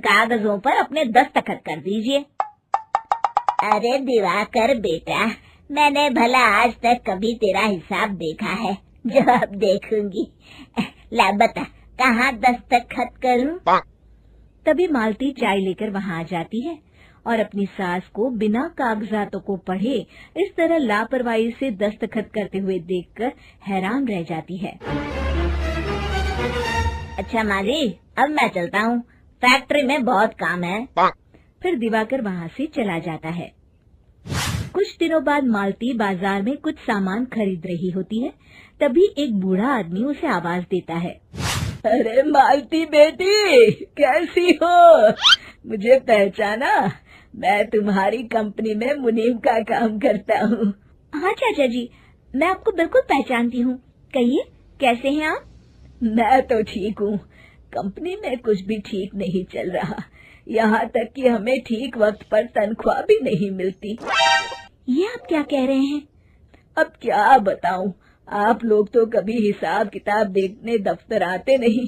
कागजों पर अपने दस्तखत कर दीजिए। अरे दिवाकर बेटा, मैंने भला आज तक कभी तेरा हिसाब देखा है जो अब देखूंगी। ला बता, कहाँ दस्तखत करूं? तभी मालती चाय लेकर वहाँ आ जाती है और अपनी सास को बिना कागजातों को पढ़े इस तरह लापरवाही से दस्तखत करते हुए देखकर हैरान रह जाती है। अच्छा माँ जी, अब मैं चलता हूँ, फैक्ट्री में बहुत काम है। फिर दिवाकर वहाँ से चला जाता है। कुछ दिनों बाद मालती बाजार में कुछ सामान खरीद रही होती है। तभी एक बूढ़ा आदमी उसे आवाज देता है। अरे मालती बेटी, कैसी हो? मुझे पहचाना? मैं तुम्हारी कंपनी में मुनीम का काम करता हूँ। हाँ चाचा जी, मैं आपको बिल्कुल पहचानती हूँ। कहिए, कैसे हैं आप? मैं तो ठीक हूँ। कंपनी में कुछ भी ठीक नहीं चल रहा, यहाँ तक कि हमें ठीक वक्त पर तनख्वाह भी नहीं मिलती। ये आप क्या कह रहे हैं? अब क्या बताऊं, आप लोग तो कभी हिसाब किताब देखने दफ्तर आते नहीं।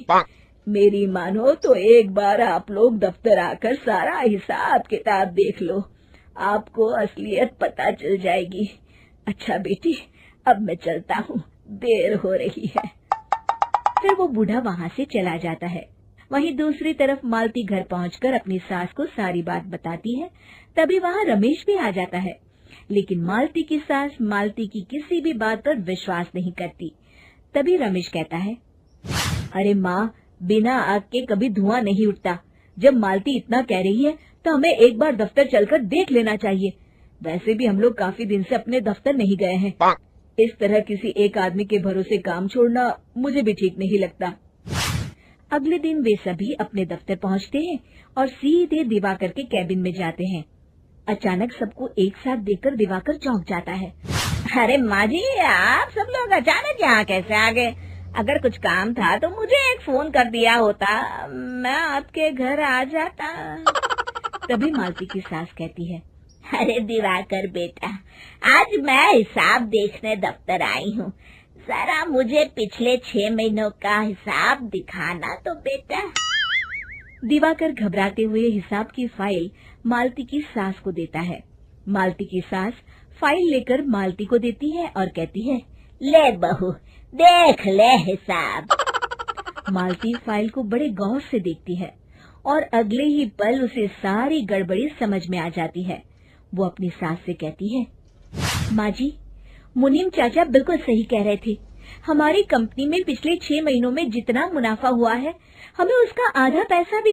मेरी मानो तो एक बार आप लोग दफ्तर आकर सारा हिसाब किताब देख लो, आपको असलियत पता चल जाएगी। अच्छा बेटी, अब मैं चलता हूँ, देर हो रही है। फिर वो बूढ़ा वहाँ से चला जाता है। वहीं दूसरी तरफ मालती घर पहुंचकर अपनी सास को सारी बात बताती है। तभी वहाँ रमेश भी आ जाता है, लेकिन मालती की सास मालती की किसी भी बात पर विश्वास नहीं करती। तभी रमेश कहता है, अरे माँ, बिना आग के कभी धुआं नहीं उठता। जब मालती इतना कह रही है तो हमें एक बार दफ्तर चलकर देख लेना चाहिए। वैसे भी हम लोग काफी दिन से अपने दफ्तर नहीं गए हैं। इस तरह किसी एक आदमी के भरोसे काम छोड़ना मुझे भी ठीक नहीं लगता। अगले दिन वे सभी अपने दफ्तर पहुंचते हैं और सीधे दिवाकर के कैबिन में जाते हैं। अचानक सबको एक साथ देखकर दिवाकर चौंक जाता है। अरे माँ जी, आप सब लोग अचानक यहाँ कैसे आ गए? अगर कुछ काम था तो मुझे एक फोन कर दिया होता, मैं आपके घर आ जाता। तभी मालती की सास कहती है, अरे दिवाकर बेटा, आज मैं हिसाब देखने दफ्तर आई हूँ, जरा मुझे पिछले 6 महीनों का हिसाब दिखाना तो बेटा। दिवाकर घबराते हुए हिसाब की फाइल मालती की सास को देता है। मालती की सास फाइल लेकर मालती को देती है और कहती है, ले बहू, देख ले हिसाब। मालती फाइल को बड़े गौर से देखती है और अगले ही पल उसे सारी गड़बड़ी समझ में आ जाती है। वो अपनी सास से कहती है, माँ जी, मुनीम चाचा बिल्कुल सही कह रहे थे। हमारी कंपनी में पिछले 6 महीनों में जितना मुनाफा हुआ है, हमें उसका आधा पैसा भी